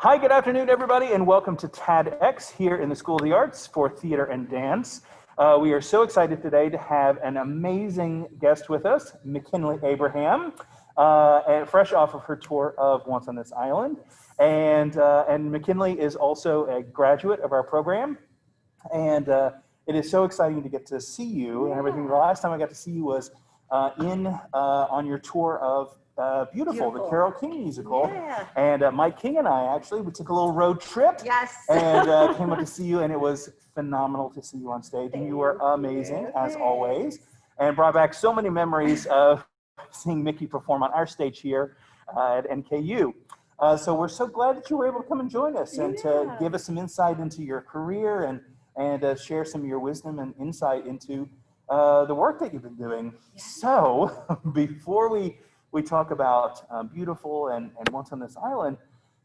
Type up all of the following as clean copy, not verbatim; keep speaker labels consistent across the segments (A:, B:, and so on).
A: Hi, good afternoon, everybody, and welcome to TADx here in the School of the Arts for Theater and Dance. We are so excited today to have an amazing guest with us, McKynleigh Abraham, fresh off of her tour of Once on This Island. And McKynleigh is also a graduate of our program, and it is so exciting to get to see you and everything. The last time I got to see you was on your tour of Beautiful, the Carole King musical.
B: Yeah.
A: And Mike King and I we took a little road trip.
B: Yes.
A: And came up to see you, and it was phenomenal to see you on stage. And you were amazing, as always, and brought back so many memories of seeing Mickey perform on our stage here at NKU. So we're so glad that you were able to come and join us and to give us some insight into your career and share some of your wisdom and insight into the work that you've been doing.
B: Yeah.
A: So before we talk about Beautiful and Once on This Island,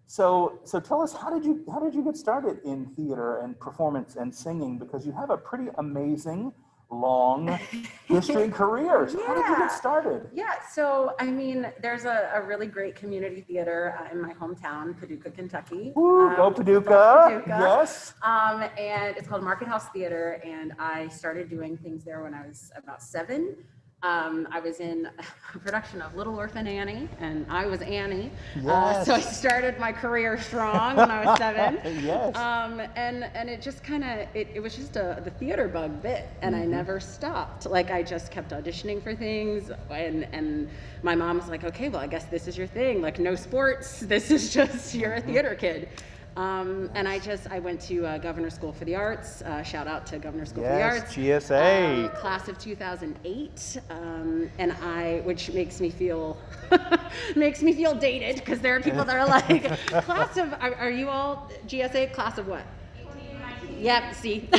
A: so tell us, how did you get started in theater and performance and singing? Because you have a pretty amazing long history and career. So how did you get started?
B: Yeah, so I mean, there's a really great community theater in my hometown, Paducah, Kentucky.
A: Woo, go Paducah. Yes.
B: And it's called Market House Theater, and I started doing things there when I was about 7. I was in a production of Little Orphan Annie, and I was Annie.
A: Yes.
B: So I started my career strong when I was 7.
A: Yes.
B: And it just kind of, it was just the theater bug bit, and I never stopped. Like, I just kept auditioning for things, and my mom was like, okay, well, I guess this is your thing. Like, no sports. This is just, you're a theater kid. And I went to Governor School for the Arts. Shout out to Governor School for the Arts.
A: GSA.
B: Class of 2008. Which makes me feel dated, because there are people that are like, class of, are you all GSA? Class of what? Yep, see.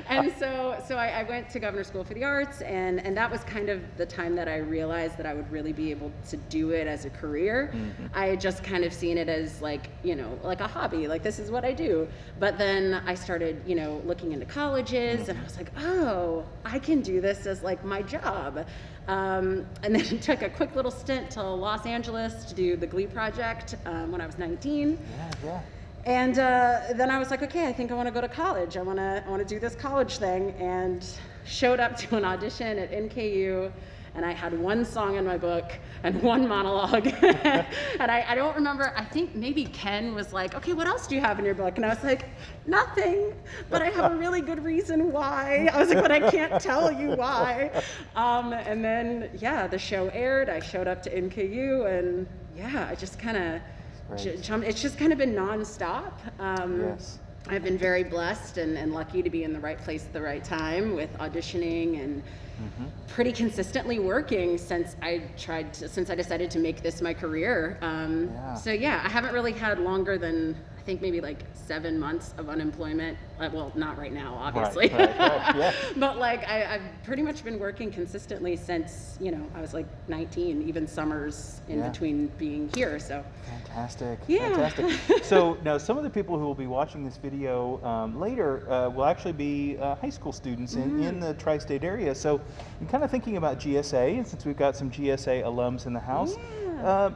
B: And so I went to Governor School for the Arts, and that was kind of the time that I realized that I would really be able to do it as a career. I had just kind of seen it as like a hobby, like this is what I do. But then I started, looking into colleges, and I was like, oh, I can do this as like my job. And then took a quick little stint to Los Angeles to do the Glee Project when I was 19.
A: Yeah.
B: And then I was like, okay, I think I want to go to college. I want to do this college thing, and showed up to an audition at NKU, and I had one song in my book and one monologue. And I don't remember, I think maybe Ken was like, okay, what else do you have in your book? And I was like, nothing, but I have a really good reason why. I was like, but I can't tell you why. And then, the show aired. I showed up to NKU, and I just kind of, it's just kind of been nonstop.
A: Yes.
B: I've been very blessed and lucky to be in the right place at the right time with auditioning and pretty consistently working since I decided to make this my career. So I haven't really had longer than, I think maybe like 7 months of unemployment. Well, not right now, obviously.
A: Right. Yeah.
B: But like I've pretty much been working consistently since, I was like 19, even summers in between being here. So
A: fantastic.
B: Yeah.
A: Fantastic. So now some of the people who will be watching this video later will actually be high school students in the tri-state area. So I'm kind of thinking about GSA, and since we've got some GSA alums in the house,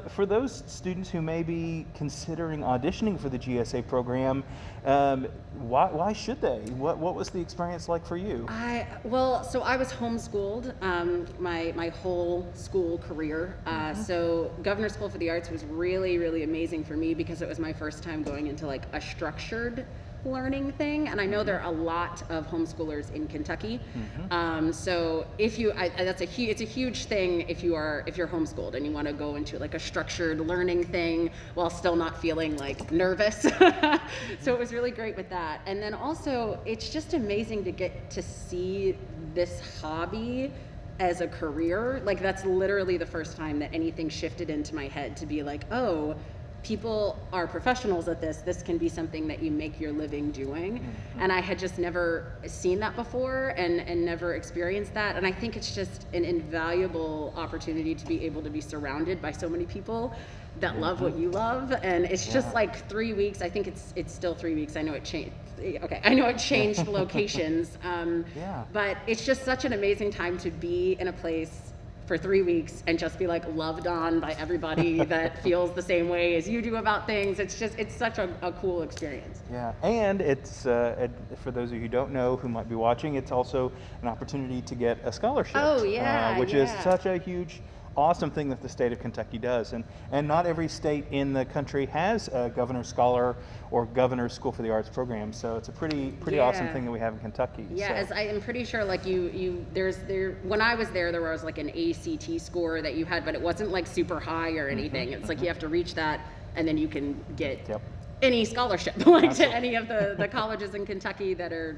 A: for those students who may be considering auditioning for the GSA program, why should they? What was the experience like for you?
B: So I was homeschooled my whole school career. So Governor School for the Arts was really, really amazing for me, because it was my first time going into like a structured learning thing, and I know there are a lot of homeschoolers in Kentucky. So if you, it's a huge thing if you're homeschooled and you want to go into like a structured learning thing while still not feeling like nervous. So it was really great with that. And then also, it's just amazing to get to see this hobby as a career. Like, that's literally the first time that anything shifted into my head to be like, oh, people are professionals at this. This can be something that you make your living doing. And I had just never seen that before and never experienced that. And I think it's just an invaluable opportunity to be able to be surrounded by so many people that love what you love. And it's just like 3 weeks. I think it's still 3 weeks. I know it changed. Okay, I know it changed locations. But it's just such an amazing time to be in a place for 3 weeks and just be like loved on by everybody that feels the same way as you do about things. It's such a cool experience.
A: Yeah, and it's, for those of you who don't know, who might be watching, it's also an opportunity to get a scholarship.
B: Oh, yeah,
A: which
B: yeah.
A: is such a huge, awesome thing that the state of Kentucky does. And not every state in the country has a Governor's Scholar or Governor's School for the Arts program, so it's a pretty awesome thing that we have in Kentucky.
B: Yeah,
A: so.
B: as I am pretty sure, like when I was there was like an ACT score that you had, but it wasn't like super high or anything. It's like you have to reach that, and then you can get any scholarship, like to any of the colleges in Kentucky that are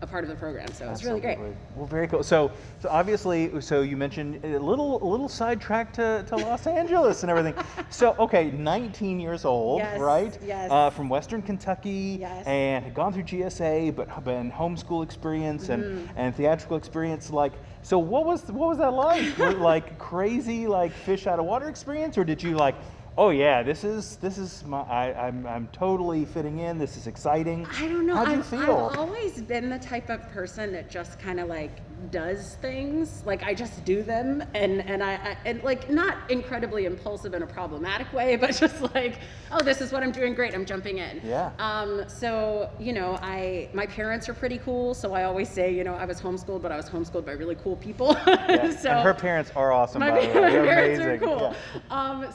B: a part of the program. So it's really great.
A: Well, very cool. So obviously, you mentioned a little sidetrack to Los Angeles and everything. So, okay, 19 years old,
B: Yes,
A: right?
B: yes.
A: From Western Kentucky,
B: Yes.
A: and had gone through GSA, but been homeschool experience and theatrical experience. Like, so what was that like? Was it like crazy, like fish out of water experience, or did you like, oh yeah, this is my, I'm totally fitting in. This is exciting.
B: I don't know.
A: How'd you feel?
B: I've always been the type of person that just kind of like does things. Like I just do them, and I like not incredibly impulsive in a problematic way, but just like, oh, this is what I'm doing. Great, I'm jumping in.
A: Yeah.
B: So my parents are pretty cool. So I always say, I was homeschooled, but I was homeschooled by really cool people.
A: Yeah.
B: So
A: and her parents are awesome.
B: my
A: By the way. They're
B: parents
A: amazing.
B: are cool.
A: Yeah.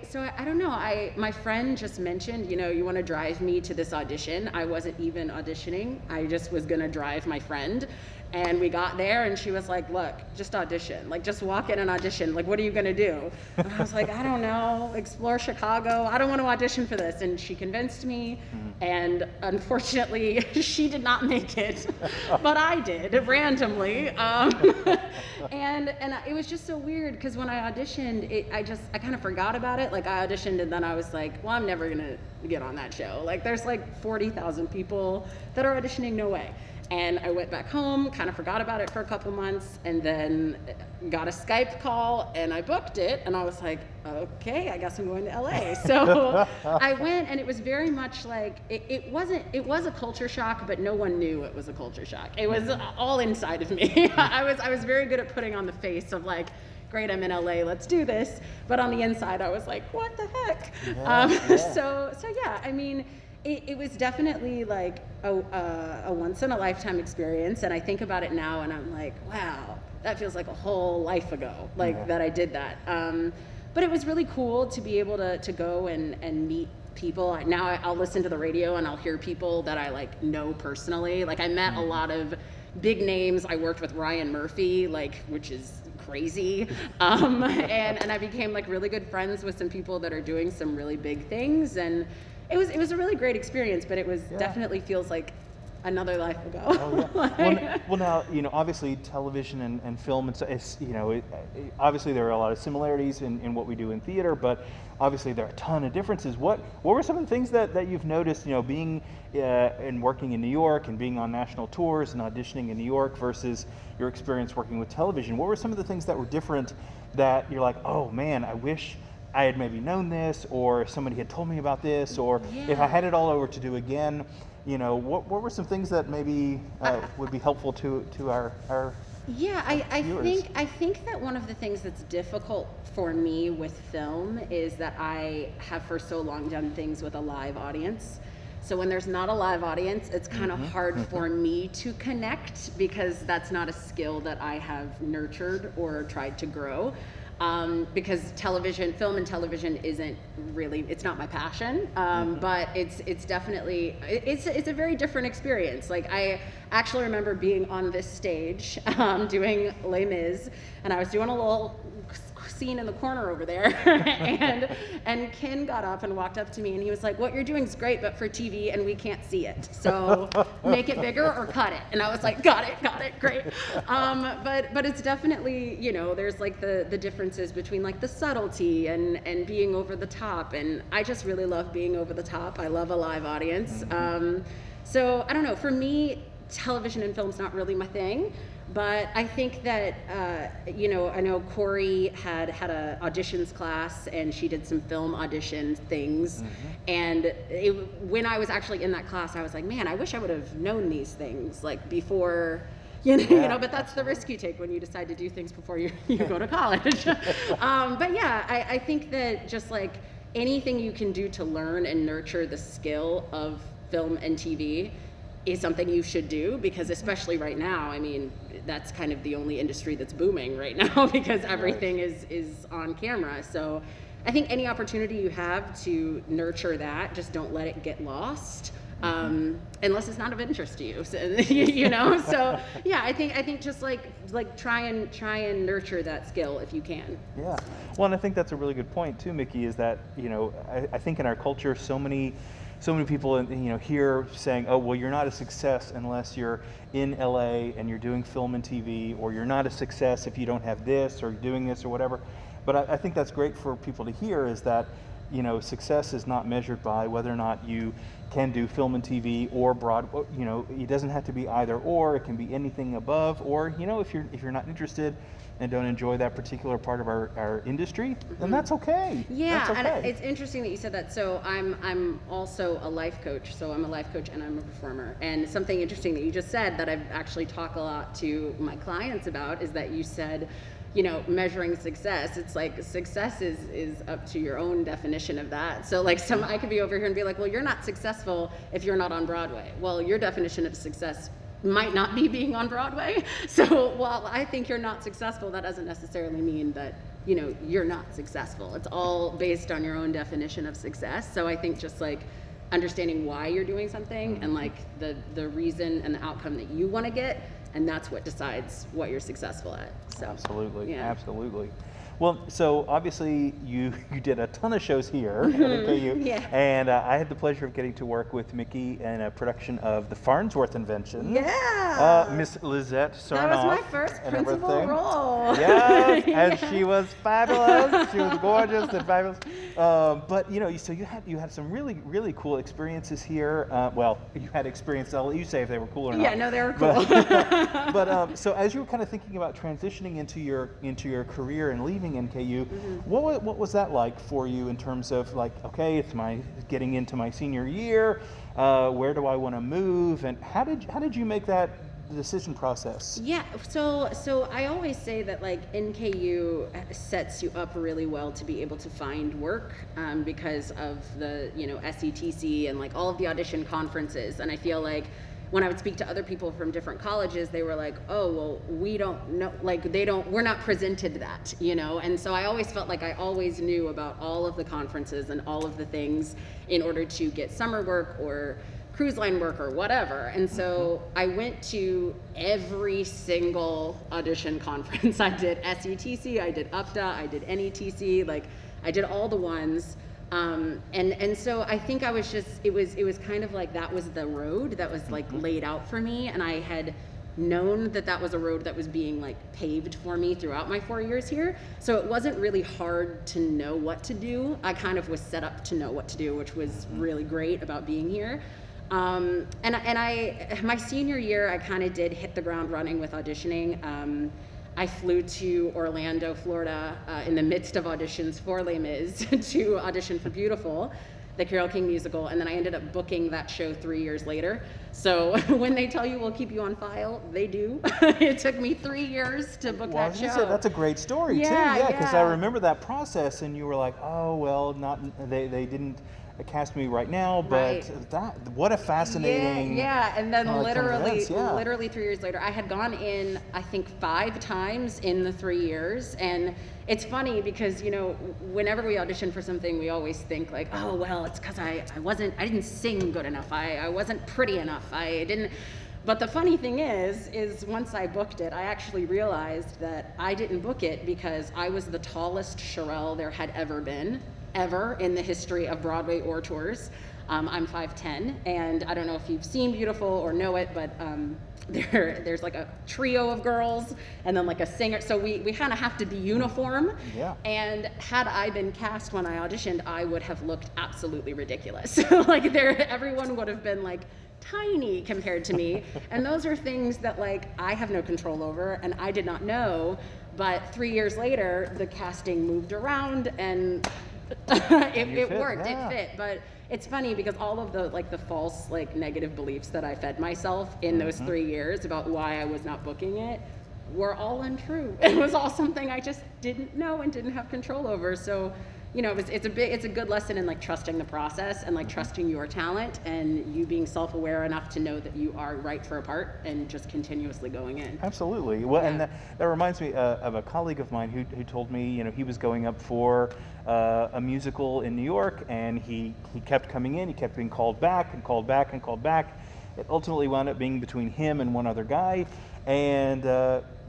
B: So I don't know. My friend just mentioned, you want to drive me to this audition. I wasn't even auditioning. I just was gonna drive my friend. And we got there and she was like, look, just audition. Like, just walk in and audition. Like, what are you going to do? And I was like, I don't know, explore Chicago. I don't want to audition for this. And she convinced me. And unfortunately, she did not make it. But I did, randomly. And it was just so weird because when I auditioned, I kind of forgot about it. Like, I auditioned and then I was like, well, I'm never going to get on that show. Like, there's like 40,000 people that are auditioning, no way. And I went back home, kind of forgot about it for a couple months, and then got a Skype call, and I booked it, and I was like, okay, I guess I'm going to LA. So I went, and it was very much like, it was a culture shock, but no one knew it was a culture shock. It was all inside of me. I was very good at putting on the face of like, great, I'm in LA, let's do this. But on the inside, I was like, what the heck?
A: Yeah.
B: So yeah, I mean, it was definitely like a once in a lifetime experience, and I think about it now and I'm like, wow, that feels like a whole life ago, like that I did that. But it was really cool to be able to go and meet people. Now I'll listen to the radio and I'll hear people that I like know personally. Like I met a lot of big names. I worked with Ryan Murphy, like, which is crazy. And I became like really good friends with some people that are doing some really big things, and it was a really great experience, but it was definitely feels like another life ago.
A: Oh, yeah. Well, now, obviously television and film, it's obviously there are a lot of similarities in what we do in theater, but obviously there are a ton of differences. What were some of the things that you've noticed, being and working in New York and being on national tours and auditioning in New York versus your experience working with television? What were some of the things that were different that you're like, oh man, I wish I had maybe known this, or if somebody had told me about this, or if I had it all over to do again, what were some things that maybe would be helpful to our viewers?
B: I think that one of the things that's difficult for me with film is that I have for so long done things with a live audience. So when there's not a live audience, it's kind of hard for me to connect because that's not a skill that I have nurtured or tried to grow. Because film and television isn't really, it's not my passion, but it's definitely, it's a very different experience. Like I actually remember being on this stage, doing Les Mis, and I was doing a little scene in the corner over there, and Ken got up and walked up to me and he was like, what you're doing is great, but for TV and we can't see it. So make it bigger or cut it. And I was like, got it, great. But it's definitely, there's like the differences between like the subtlety and being over the top. And I just really love being over the top. I love a live audience. So I don't know, for me, television and film's not really my thing. But I think that, I know Corey had a auditions class and she did some film audition things. And when I was actually in that class, I was like, man, I wish I would have known these things like before but that's the risk you take when you decide to do things before you go to college. But yeah, I think that just like anything you can do to learn and nurture the skill of film and TV is something you should do, because especially right now, I mean, that's kind of the only industry that's booming right now because everything is on camera. So I think any opportunity you have to nurture that, just don't let it get lost. Unless it's not of interest to you, so, So yeah, I think just like try and nurture that skill if you can.
A: Yeah, well, and I think that's a really good point too, Mickey. Is that I think in our culture, so many people here saying, oh well, you're not a success unless you're in LA and you're doing film and TV, or you're not a success if you don't have this or doing this or whatever. But I think that's great for people to hear, is that success is not measured by whether or not you can do film and TV or Broadway. It doesn't have to be either or. It can be anything above. Or if you're not interested and don't enjoy that particular part of our industry, then that's okay.
B: Yeah,
A: that's okay.
B: And it's interesting that you said that. So I'm also a life coach. So I'm a life coach and I'm a performer. And something interesting that you just said that I've actually talked a lot to my clients about is that you said, measuring success. It's like success is up to your own definition of that. So like I could be over here and be like, well, you're not successful if you're not on Broadway. Well, your definition of success might not be being on Broadway. So while I think you're not successful, that doesn't necessarily mean that, you're not successful. It's all based on your own definition of success. So I think just like understanding why you're doing something and like the reason and the outcome that you want to get, and that's what decides what you're successful at. So
A: absolutely,
B: yeah.
A: Absolutely. Well, so obviously you did a ton of shows here at NKU,
B: Yeah.
A: And I had the pleasure of getting to work with Mickey in a production of The Farnsworth Invention.
B: Yeah.
A: Miss Lizette Sarnoff.
B: That was my first principal role.
A: Yes, and
B: Yeah.
A: she was fabulous. She was gorgeous and fabulous. But so you had some really, really cool experiences here. Well, you had experience. I'll let you say if they were cool or not.
B: Yeah, no, they were cool.
A: But so as you were kind of thinking about transitioning into your career and leaving NKU, what was that like for you in terms of like, okay, it's getting into my senior year, where do I want to move, and how did you make that decision process?
B: Yeah, so I always say that like NKU sets you up really well to be able to find work because of the SETC and like all of the audition conferences, and I feel like when I would speak to other people from different colleges, they were like, oh, well, we don't know, like we're not presented that, and so I always felt like I always knew about all of the conferences and all of the things in order to get summer work or cruise line work or whatever. And so I went to every single audition conference. I did SETC, I did UPTA, I did NETC, like I did all the ones. And so I think I was just, it was kind of like that was the road that was like laid out for me, and I had known that was a road that was being like paved for me throughout my 4 years here. So it wasn't really hard to know what to do. I kind of was set up to know what to do, which was really great about being here. And my senior year, I kind of did hit the ground running with auditioning. I flew to Orlando, Florida, in the midst of auditions for Les Mis to audition for Beautiful, the Carole King musical, and then I ended up booking that show 3 years later. So when they tell you we'll keep you on file, they do. It took me 3 years to book that show.
A: That's a great story too. Yeah, because I remember that process, and you were like, oh well, they didn't cast me right now, but what a fascinating
B: and then literally 3 years later, I had gone in I think 5 times in the 3 years. And it's funny because whenever we audition for something, we always think like, oh well, it's because I didn't sing good enough, I wasn't pretty enough, I didn't. But the funny thing is once I booked it, I actually realized that I didn't book it because I was the tallest Cherelle there had ever been in the history of Broadway or tours. I'm 5'10", and I don't know if you've seen Beautiful or know it, but there's like a trio of girls and then like a singer, so we kind of have to be uniform. Yeah. And had I been cast when I auditioned, I would have looked absolutely ridiculous. Like everyone would have been like tiny compared to me, and those are things that like I have no control over, and I did not know. But 3 years later, the casting moved around, and It worked,
A: yeah.
B: it fit, but it's funny because all of the false negative beliefs that I fed myself in those 3 years about why I was not booking it were all untrue. It was all something I just didn't know and didn't have control over. So, it's a good lesson in trusting the process and trusting your talent and you being self-aware enough to know that you are right for a part and just continuously going in.
A: Absolutely. Well,
B: Yeah.
A: and that reminds me of a colleague of mine who told me, he was going up for a musical in New York, and he kept coming in, he kept being called back and called back and called back. It ultimately wound up being between him and one other guy, and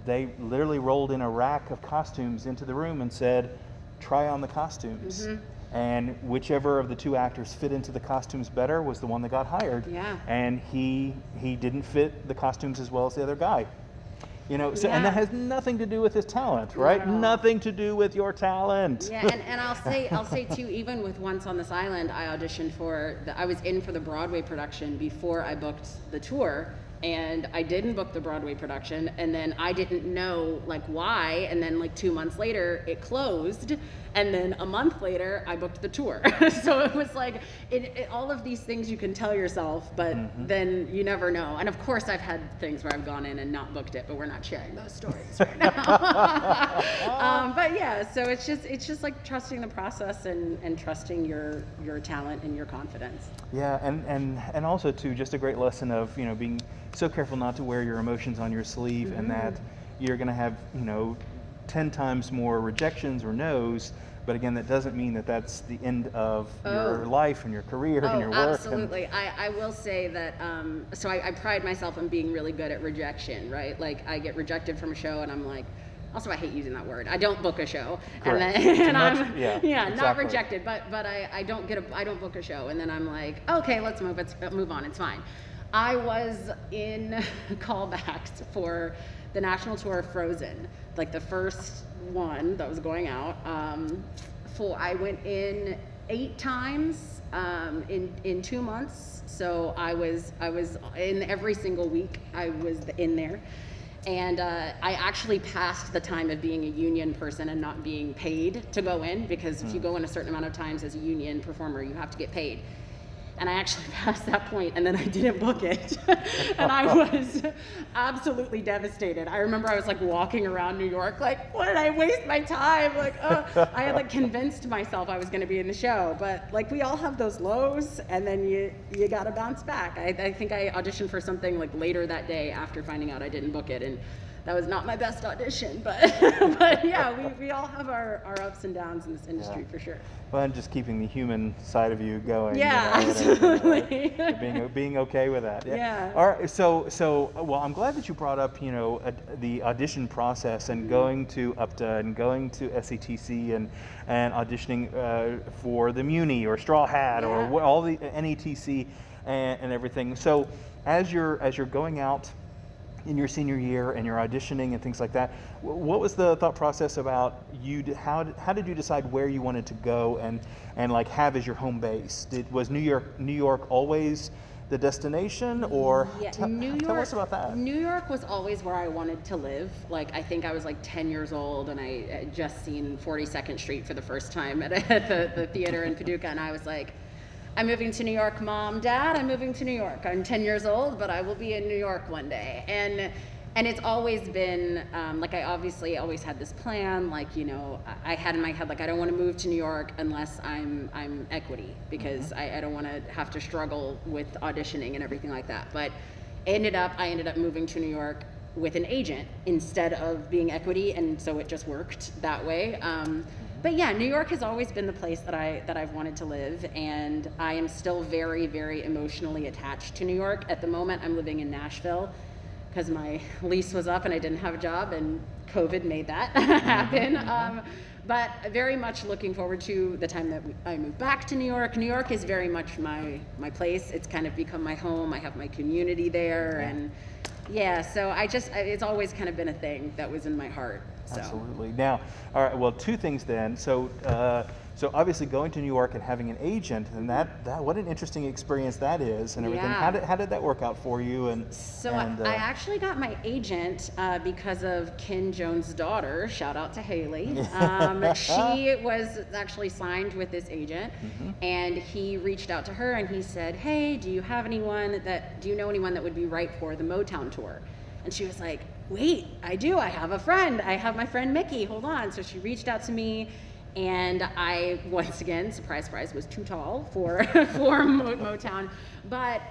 A: they literally rolled in a rack of costumes into the room and said, try on the costumes. And whichever of the two actors fit into the costumes better was the one that got hired.
B: Yeah.
A: And he didn't fit the costumes as well as the other guy. And
B: Yeah.
A: that has nothing to do with his talent, right?
B: Not at all.
A: Nothing to do with your talent.
B: Yeah, and I'll say too, even with Once on This Island, I auditioned I was in for the Broadway production before I booked the tour. And I didn't book the Broadway production, and then I didn't know why, and then 2 months later it closed, and then a month later I booked the tour. So it was all of these things you can tell yourself, but then you never know. And of course I've had things where I've gone in and not booked it, but we're not sharing those stories right now. But yeah, so it's just trusting the process and trusting your talent and your confidence.
A: Yeah, and also too, just a great lesson of being so careful not to wear your emotions on your sleeve, and that you're going to have 10 times more rejections or no's. But again, that doesn't mean that that's the end of your life and your career and your work.
B: Absolutely. I will say that, so I pride myself on being really good at rejection, right? I get rejected from a show and I'm also I hate using that word. I don't book a show.
A: Correct.
B: And I'm
A: Exactly.
B: not rejected, but I don't book a show, and then I'm okay, let's move on, it's fine. I was in callbacks for the national tour of Frozen, the first one that was going out. I went in 8 times in 2 months. So I was in every single week. I was in there, and I actually passed the time of being a union person and not being paid to go in, because if you go in a certain amount of times as a union performer, you have to get paid. And I actually passed that point, and then I didn't book it. And I was absolutely devastated. I remember I was walking around New York, what did I waste my time? I had convinced myself I was going to be in the show, but we all have those lows, and then you got to bounce back. I think I auditioned for something later that day after finding out I didn't book it, and that was not my best audition, but yeah, we all have our ups and downs in this industry for sure.
A: Well, and just keeping the human side of you going.
B: Yeah, absolutely.
A: Being okay with that.
B: Yeah.
A: All right. So well, I'm glad that you brought up the audition process and going to UPTA and going to SATC and auditioning for the Muni or Straw Hat or all the NETC and everything. So as you're going out in your senior year and you're auditioning and things like that, what was the thought process about you? How did you decide where you wanted to go and have as your home base? Was New York always the destination, or tell us about that?
B: New York was always where I wanted to live. I think I was 10 years old, and I had just seen 42nd Street for the first time at the theater in Paducah, and I was I'm moving to New York, Mom, Dad, I'm moving to New York. I'm 10 years old, but I will be in New York one day. And it's always been, I obviously always had this plan, I had in my head, I don't want to move to New York unless I'm equity, because I don't want to have to struggle with auditioning and everything like that. But I ended up moving to New York with an agent instead of being equity, and so it just worked that way. But yeah, New York has always been the place that I've wanted to live, and I am still very, very emotionally attached to New York. At the moment, I'm living in Nashville because my lease was up and I didn't have a job, and COVID made that happen. But very much looking forward to the time that I move back to New York. New York is very much my place. It's kind of become my home. I have my community there, and yeah, so it's always kind of been a thing that was in my heart. So.
A: Absolutely. Now, all right, well, 2 things then. So So obviously going to New York and having an agent, and that what an interesting experience that is, and everything.
B: Yeah.
A: How did that work out for you?
B: I actually got my agent because of Ken Jones' daughter. Shout out to Haley. She was actually signed with this agent, and he reached out to her and he said, "Hey, do you know anyone that would be right for the Motown tour?" And she was like, "Wait, I do. I have a friend. I have my friend Mickey. Hold on." So she reached out to me. And I, once again, surprise, was too tall for Motown. But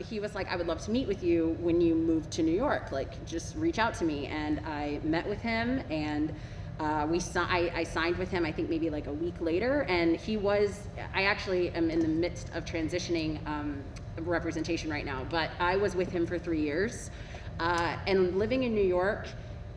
B: he was like, "I would love to meet with you when you move to New York. Like, just reach out to me." And I met with him, and I signed with him, I think maybe like a week later. And I actually am in the midst of transitioning representation right now. But I was with him for 3 years. And living in New York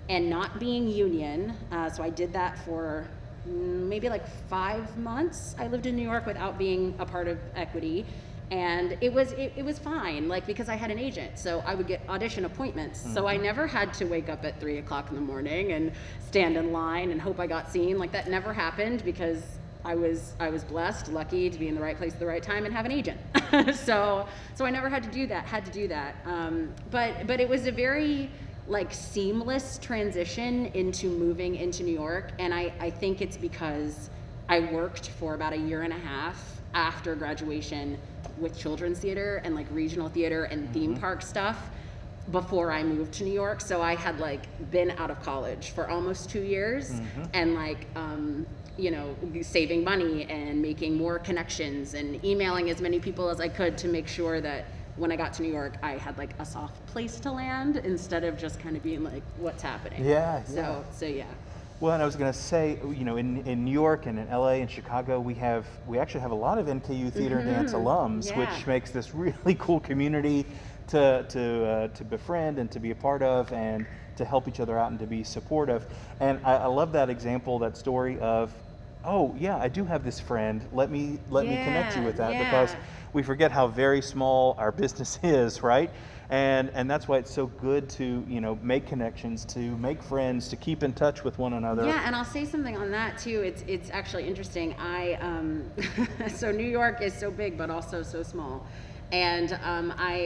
B: and not being union, so I did that for maybe like 5 months. I lived in New York without being a part of Equity, and it was fine, like, because I had an agent, so I would get audition appointments. So I never had to wake up at 3 o'clock in the morning and stand in line and hope I got seen. Like, that never happened because I was blessed, lucky to be in the right place at the right time and have an agent. so I never had to do that. But it was a very like seamless transition into moving into New York, and I think it's because I worked for about 1.5 years after graduation with children's theater and like regional theater and theme park stuff before I moved to New York. So I had like been out of college for almost 2 years and like saving money and making more connections and emailing as many people as I could to make sure that when I got to New York, I had like a soft place to land instead of just kind of being like, what's happening?
A: Yeah.
B: So yeah.
A: Well, and I was going to say, in New York and in LA and Chicago, we actually have a lot of NKU theater and dance alums, which makes this really cool community to befriend and to be a part of and to help each other out and to be supportive. And I love that example, that story of, oh yeah, I do have this friend. Let me connect you with that, because we forget how very small our business is, right? And that's why it's so good to make connections, to make friends, to keep in touch with one another.
B: Yeah, and I'll say something on that too. It's actually interesting. So New York is so big, but also so small. And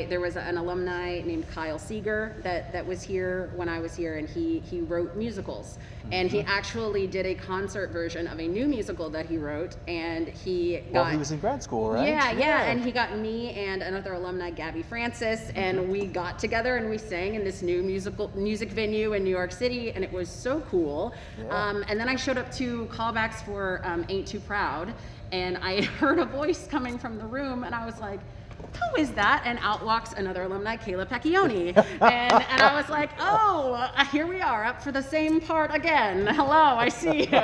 B: there was an alumni named Kyle Seeger that was here when I was here, and he wrote musicals. And he actually did a concert version of a new musical that he wrote, and he
A: was in grad school, right?
B: Yeah, and he got me and another alumni, Gabby Francis, and we got together and we sang in this new music venue in New York City, and it was so cool. And then I showed up to callbacks for Ain't Too Proud, and I heard a voice coming from the room, and I was like, who is that? And out walks another alumni, Kayla Pecchioni. And I was like, oh, here we are, up for the same part again. Hello, I see you.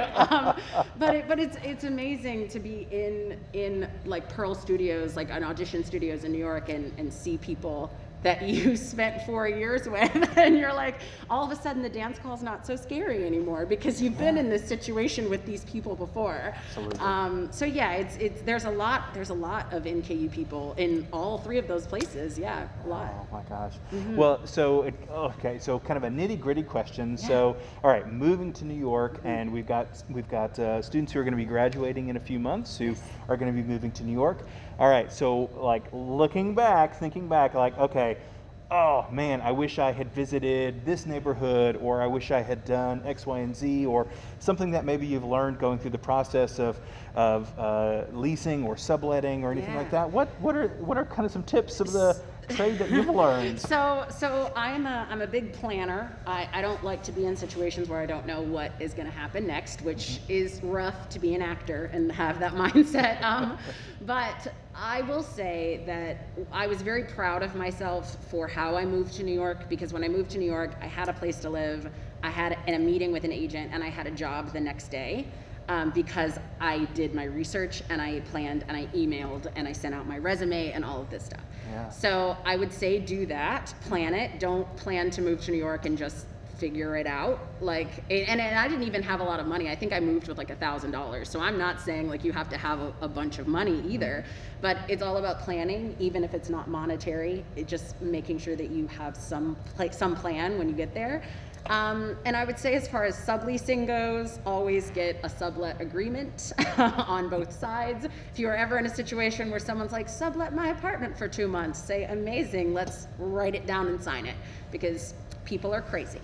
B: But it's amazing to be in like Pearl Studios, like an audition studios in New York, and see people that you spent 4 years with, and you're like, all of a sudden the dance call is not so scary anymore because you've been in this situation with these people before.
A: Absolutely.
B: So yeah, there's a lot of NKU people in all 3 of those places. Yeah, a lot.
A: Oh my gosh. Well, so kind of a nitty-gritty question. Yeah. So, all right, moving to New York, and we've got students who are going to be graduating in a few months who are going to be moving to New York. All right, so like thinking back, like, okay, oh man, I wish I had visited this neighborhood, or I wish I had done X, Y, and Z, or something that maybe you've learned going through the process of leasing or subletting or anything like that. What are kind of some tips of the trade that you've learned?
B: So I'm a big planner. I don't like to be in situations where I don't know what is going to happen next, which is rough to be an actor and have that mindset. But I will say that I was very proud of myself for how I moved to New York, because when I moved to New York, I had a place to live, I had a meeting with an agent, and I had a job the next day. Because I did my research and I planned and I emailed and I sent out my resume and all of this stuff. Yeah. So I would say do that, plan it. Don't plan to move to New York and just figure it out. And I didn't even have a lot of money. I think I moved with like $1,000. So I'm not saying like you have to have a bunch of money either, but it's all about planning, even if it's not monetary. Just making sure that you have some plan when you get there. And I would say as far as subleasing goes, always get a sublet agreement on both sides. If you are ever in a situation where someone's like, sublet my apartment for 2 months, say, amazing, let's write it down and sign it, because people are crazy.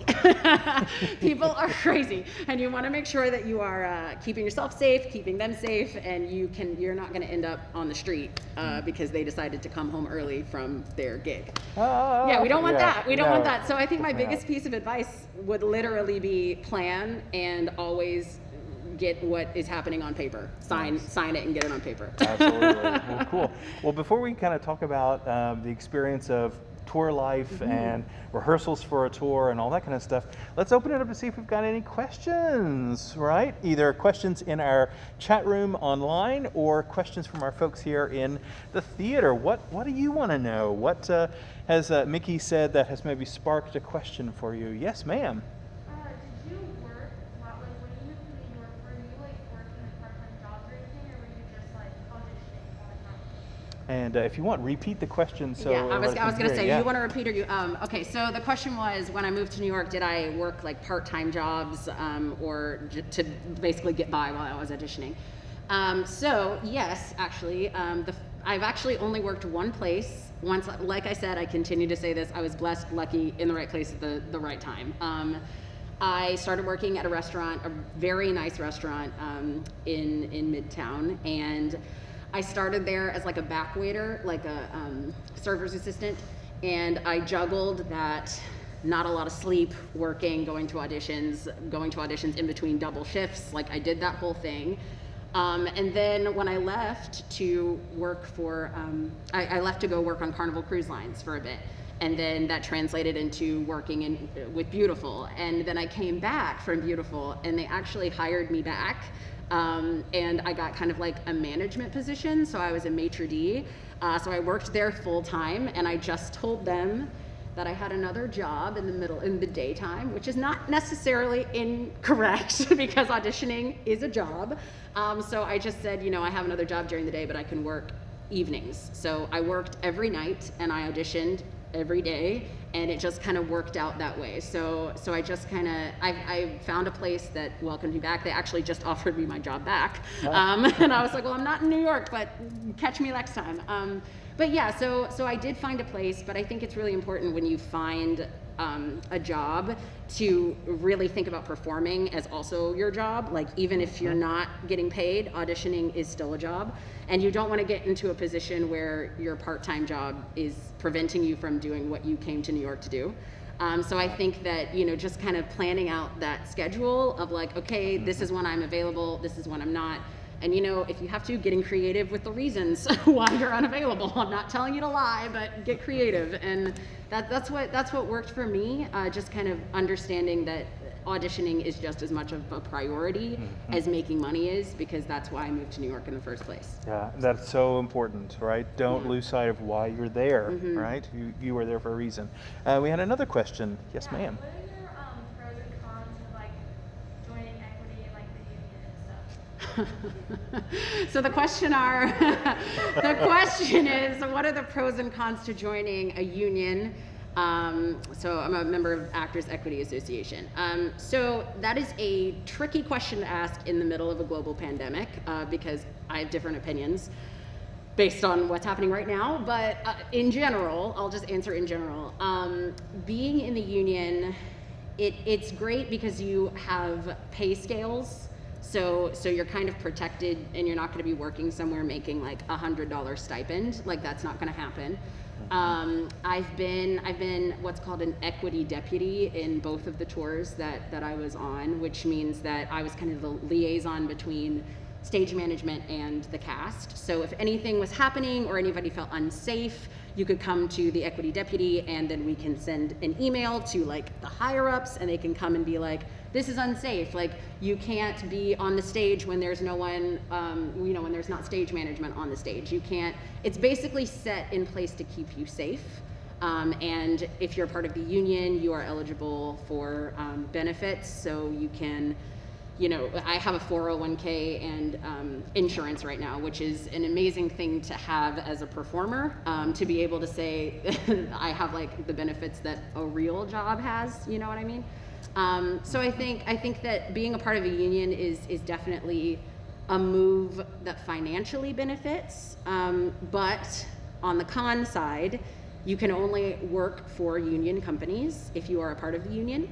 B: People are crazy, and you want to make sure that you are keeping yourself safe, keeping them safe, and you're not going to end up on the street because they decided to come home early from their gig. Yeah, we don't want that. We don't want that. So I think my biggest piece of advice would literally be plan and always get what is happening on paper. Sign it and get it on paper.
A: Absolutely. Well, cool. Well, before we kind of talk about the experience of tour life and rehearsals for a tour and all that kind of stuff, let's open it up to see if we've got any questions, right? Either questions in our chat room online or questions from our folks here in the theater. What do you want to know? What has Mickey said that has maybe sparked a question for you? Yes, ma'am.
C: Did you work when you moved to New York? Were you like working like part-time jobs or anything, or were you just like auditioning all the time?
A: And if you want, repeat the question. So
B: yeah, I was going to say,
A: yeah.
B: you want to repeat or you? Okay, so the question was, when I moved to New York, did I work like part-time jobs or to basically get by while I was auditioning? So yes, actually, I've actually only worked one place. Once, like I said, I continue to say this, I was blessed, lucky, in the right place at the right time. I started working at a restaurant, a very nice restaurant in Midtown, and I started there as like a back waiter, like a server's assistant, and I juggled that, not a lot of sleep, working, going to auditions in between double shifts, like I did that whole thing. And then when I left to work for, I left to go work on Carnival Cruise Lines for a bit. And then that translated into working with Beautiful. And then I came back from Beautiful and they actually hired me back. And I got kind of like a management position. So I was a maitre d'. So I worked there full time and I just told them that I had another job in the daytime, which is not necessarily incorrect because auditioning is a job. So I just said, you know, I have another job during the day, but I can work evenings. So I worked every night and I auditioned every day, and it just kind of worked out that way. So I just kind of, I found a place that welcomed me back. They actually just offered me my job back. And I was like, well, I'm not in New York, but catch me next time. But yeah, so I did find a place, but I think it's really important when you find a job to really think about performing as also your job. Like even if you're not getting paid, auditioning is still a job. And you don't want to get into a position where your part-time job is preventing you from doing what you came to New York to do. So I think that, you know, just kind of planning out that schedule of like, okay, this is when I'm available, this is when I'm not. And you know, if you have to, getting creative with the reasons why you're unavailable. I'm not telling you to lie, but get creative. And that's what worked for me. Just kind of understanding that auditioning is just as much of a priority as making money is, because that's why I moved to New York in the first place.
A: Yeah, that's so important, right? Don't lose sight of why you're there, right? You were there for a reason. We had another question. Yes, ma'am.
C: What are your pros and cons of like joining equity and like the union and stuff?
B: So the question is, what are the pros and cons to joining a union? So I'm a member of Actors Equity Association. So that is a tricky question to ask in the middle of a global pandemic, because I have different opinions based on what's happening right now. But in general, I'll just answer in general. Being in the union, it's great because you have pay scales. So you're kind of protected, and you're not going to be working somewhere making like $100 stipend. Like that's not going to happen. I've been what's called an equity deputy in both of the tours that I was on, which means that I was kind of the liaison between stage management and the cast. So if anything was happening or anybody felt unsafe, you could come to the equity deputy, and then we can send an email to like the higher ups, and they can come and be like, this is unsafe. Like you can't be on the stage when there's no one, you know, when there's not stage management on the stage. You can't, it's basically set in place to keep you safe. And if you're part of the union, you are eligible for benefits. So you can, you know, I have a 401k and insurance right now, which is an amazing thing to have as a performer, to be able to say I have like the benefits that a real job has, you know what I mean? So I think that being a part of a union is definitely a move that financially benefits, but on the con side, you can only work for union companies if you are a part of the union.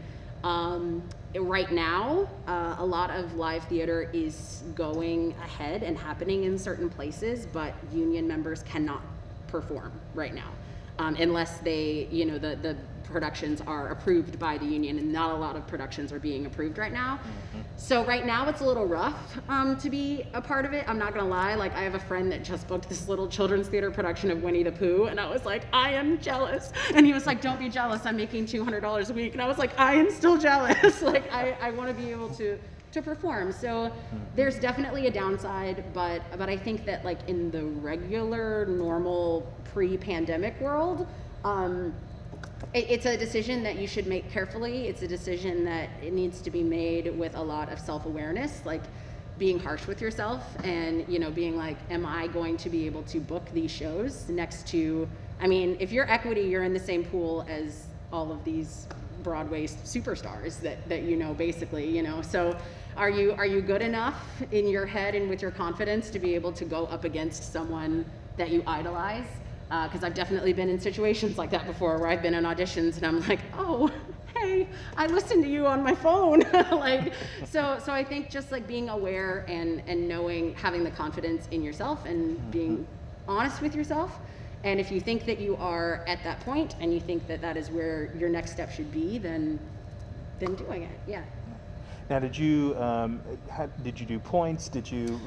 B: Right now, a lot of live theater is going ahead and happening in certain places, but union members cannot perform right now unless they, the productions are approved by the union, and not a lot of productions are being approved right now. So right now it's a little rough to be a part of it. I'm not gonna lie, like I have a friend that just booked this little children's theater production of Winnie the Pooh, and I was like, I am jealous. And he was like, don't be jealous, I'm making $200 a week. And I was like, I am still jealous. Like I wanna be able to perform. So there's definitely a downside, but I think that like in the regular, normal, pre-pandemic world, it's a decision that you should make carefully. It's a decision that it needs to be made with a lot of self-awareness, like being harsh with yourself and, being like, am I going to be able to book these shows next to, I mean, if you're equity, you're in the same pool as all of these Broadway superstars that basically, so are you good enough in your head and with your confidence to be able to go up against someone that you idolize? Because I've definitely been in situations like that before where I've been in auditions and I'm like, oh, hey, I listened to you on my phone. So I think just like being aware and knowing, having the confidence in yourself and being honest with yourself. And if you think that you are at that point and you think that that is where your next step should be, then doing it, yeah.
A: Now, did you do points? Did you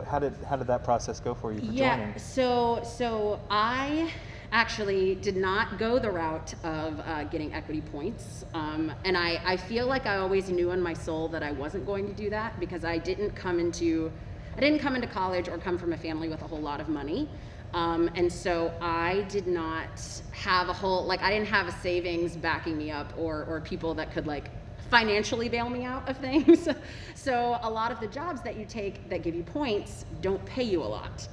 A: how did that process go for you for joining?
B: Yeah, so I actually did not go the route of getting equity points, and I feel like I always knew in my soul that I wasn't going to do that because I didn't come into college or come from a family with a whole lot of money. And so I did not have I didn't have a savings backing me up or people that could like financially bail me out of things. So a lot of the jobs that you take that give you points don't pay you a lot.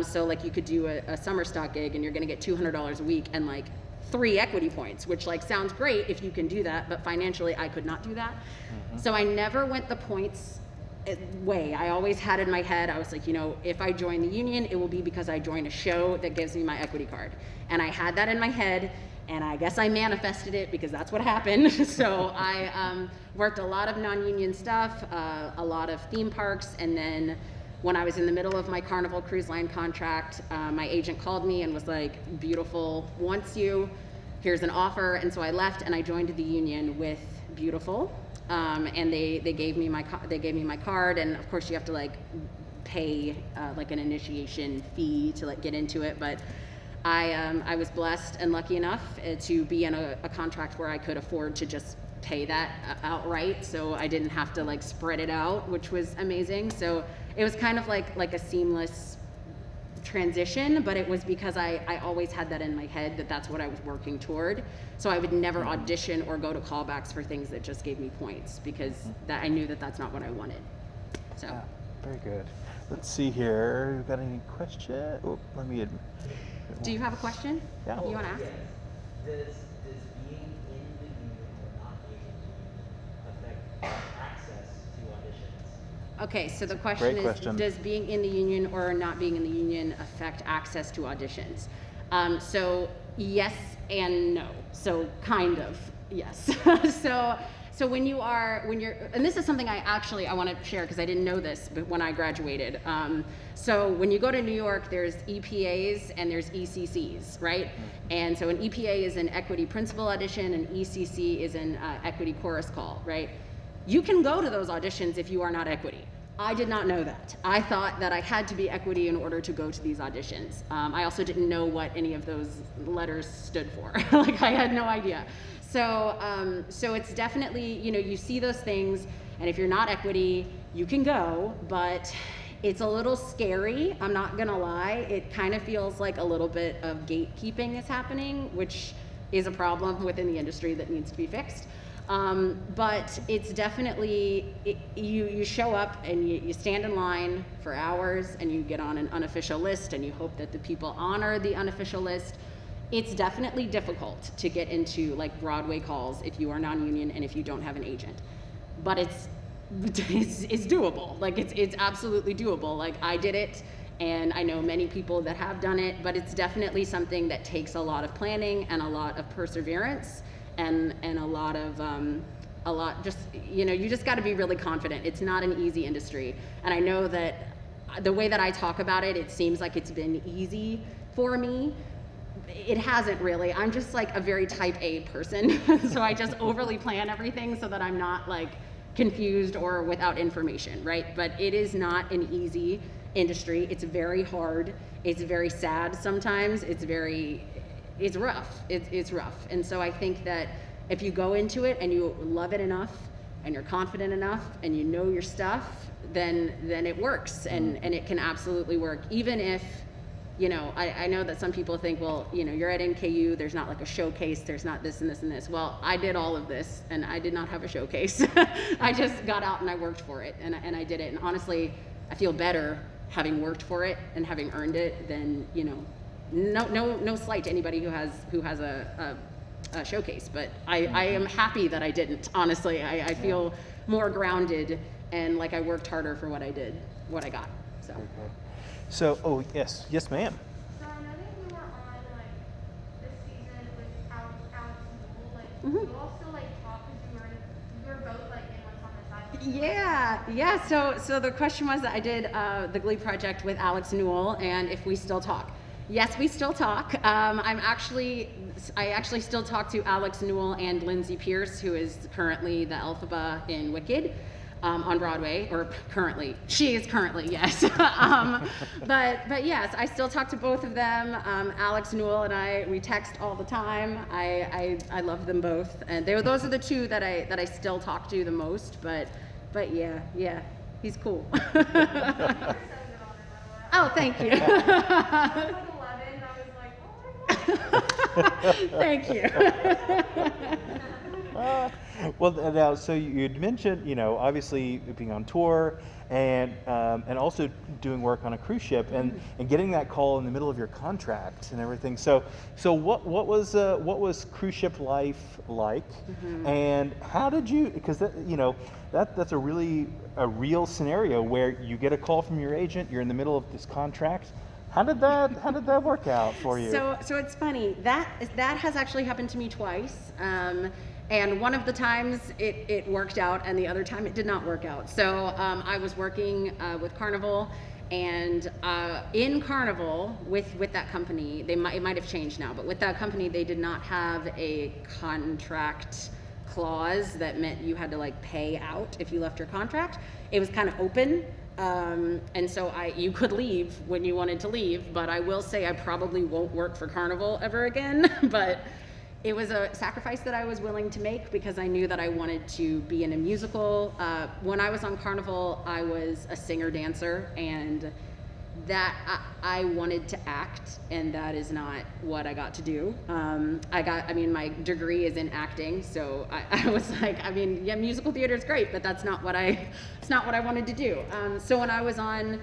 B: So like you could do a summer stock gig and you're gonna get $200 a week and like 3 equity points, which like sounds great if you can do that, but financially I could not do that. So I never went the points way. I always had in my head, I was like, if I join the union, it will be because I joined a show that gives me my equity card. And I had that in my head, and I guess I manifested it because that's what happened. So I worked a lot of non-union stuff, a lot of theme parks, and then when I was in the middle of my Carnival Cruise Line contract, my agent called me and was like, Beautiful wants you, here's an offer. And so I left and I joined the union with Beautiful. And they gave me my card, and of course you have to like pay like an initiation fee to like get into it. But I was blessed and lucky enough to be in a contract where I could afford to just pay that outright, so I didn't have to like spread it out, which was amazing. So it was kind of like a seamless transition, but it was because I always had that in my head that that's what I was working toward. So I would never audition or go to callbacks for things that just gave me points because I knew that that's not what I wanted. So
A: yeah, very good. Let's see here. You got any questions? Oh, let me.
B: Do you have a question?
A: Yeah.
B: You want to ask?
D: Does being in the union or not being in the union affect access to auditions?
B: Okay, so the question is, does being in the union or not being in the union affect access to auditions? So yes and no. So kind of, yes. So when you're, and this is something I want to share because I didn't know this but when I graduated. So when you go to New York, there's EPAs and there's ECCs, right? And so an EPA is an equity principal audition, and ECC is an equity chorus call, right? You can go to those auditions if you are not equity. I did not know that. I thought that I had to be equity in order to go to these auditions. I also didn't know what any of those letters stood for. Like I had no idea. So it's definitely, you see those things, and if you're not equity, you can go, but it's a little scary, I'm not gonna lie. It kind of feels like a little bit of gatekeeping is happening, which is a problem within the industry that needs to be fixed. But it's definitely, you show up and you stand in line for hours and you get on an unofficial list and you hope that the people honor the unofficial list. it's definitely difficult to get into like Broadway calls if you are non-union and if you don't have an agent, but it's doable. Like it's absolutely doable. Like I did it, and I know many people that have done it, but it's definitely something that takes a lot of planning and a lot of perseverance and a lot just, you know, you just got to be really confident. It's not an easy industry, and I know that the way that I talk about it, it seems like it's been easy for me. It hasn't really. I'm just like a very type A person, so I just overly plan everything so that I'm not like confused or without information, right? But it is not an easy industry. It's very hard. It's very sad sometimes. It's rough. It's rough. And so I think that if you go into it and you love it enough and you're confident enough and you know your stuff, then it works, and it can absolutely work. Even if, you know, I know that some people think, well, you know, you're at NKU, there's not like a showcase, there's not this and this and this. Well, I did all of this, and I did not have a showcase. I just got out and I worked for it, and I did it. And honestly, I feel better having worked for it and having earned it than, you know, no slight to anybody who has a showcase, but I am happy that I didn't. Honestly, I feel more grounded and like I worked harder for what I did, what I got. So.
A: Okay. So, oh yes, ma'am.
C: So I know that you were on like this season with Alex Newell. Like, you all still like talk because you were both like in what's on the side.
B: Yeah. So the question was that I did the Glee Project with Alex Newell, and if we still talk. Yes, we still talk. I actually still talk to Alex Newell and Lindsay Pierce, who is currently the Elphaba in Wicked. On Broadway, or currently, she is currently, yes. But yes, I still talk to both of them. Alex Newell and we text all the time. I love them both, and those are the two that I still talk to the most. But yeah, he's cool. Oh, thank you.
C: I was like 11, I was like, oh my God.
B: Thank you.
A: Well, now, so you'd mentioned, you know, obviously being on tour and also doing work on a cruise ship and getting that call in the middle of your contract and everything. So what was cruise ship life like, and how did you? Because that's a real scenario where you get a call from your agent, you're in the middle of this contract. How did that work out for you?
B: So it's funny that has actually happened to me twice. And one of the times it worked out, and the other time it did not work out. So I was working with Carnival, and in Carnival with that company, it might have changed now, but with that company they did not have a contract clause that meant you had to like pay out if you left your contract. It was kind of open. And so you could leave when you wanted to leave, but I will say I probably won't work for Carnival ever again. But it was a sacrifice that I was willing to make because I knew that I wanted to be in a musical. When I was on Carnival, I was a singer-dancer, and that I wanted to act, and that is not what I got to do. My degree is in acting, so I was like, yeah, musical theater is great, but that's not what it's not what I wanted to do. So when I was on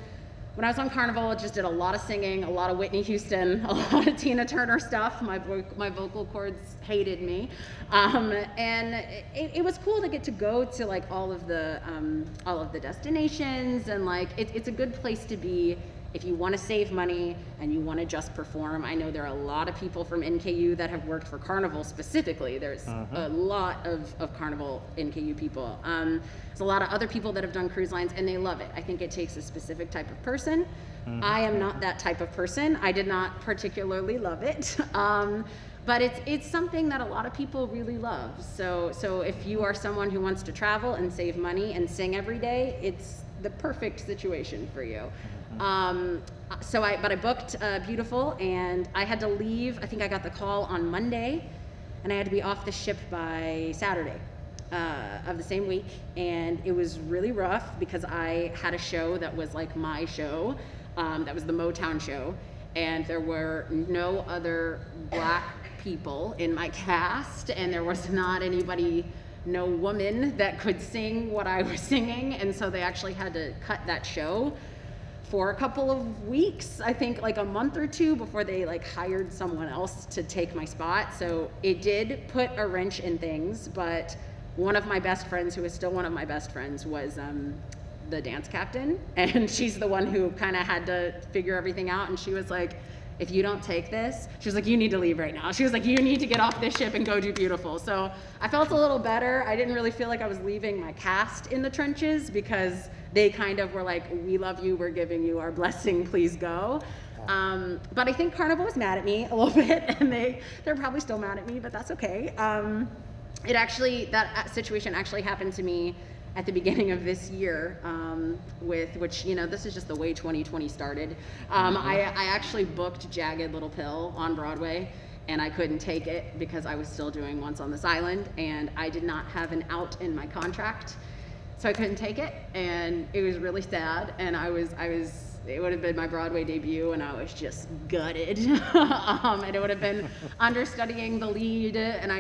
B: Carnival, I just did a lot of singing, a lot of Whitney Houston, a lot of Tina Turner stuff. My vocal cords hated me, and it was cool to get to go to like all of the destinations, and like it's a good place to be if you want to save money and you want to just perform. I know there are a lot of people from NKU that have worked for Carnival specifically. There's a lot of Carnival NKU people. There's a lot of other people that have done cruise lines, and they love it. I think it takes a specific type of person. I am not that type of person. I did not particularly love it. But it's something that a lot of people really love. So if you are someone who wants to travel and save money and sing every day, it's the perfect situation for you. But I booked Beautiful, and I had to leave. I think I got the call on Monday, and I had to be off the ship by Saturday of the same week. And it was really rough because I had a show that was like my show, that was the Motown show, and there were no other Black people in my cast, and there was not anybody, no woman that could sing what I was singing, and so they actually had to cut that show for a couple of weeks, I think like a month or two before they like hired someone else to take my spot. So it did put a wrench in things, but one of my best friends, who is still one of my best friends, was the dance captain, and she's the one who kind of had to figure everything out, and she was like, if you don't take this, she was like, you need to leave right now. She was like, you need to get off this ship and go do beautiful. So I felt a little better. I didn't really feel like I was leaving my cast in the trenches, because they kind of were like, we love you, we're giving you our blessing, please go. But I think Carnival was mad at me a little bit, and they're probably still mad at me, but that's okay. That situation actually happened to me at the beginning of this year, which, you know, this is just the way 2020 started. I actually booked Jagged Little Pill on Broadway, and I couldn't take it because I was still doing Once on This Island, and I did not have an out in my contract, so I couldn't take it, and it was really sad, and it would have been my Broadway debut, and I was just gutted. And it would have been understudying the lead, and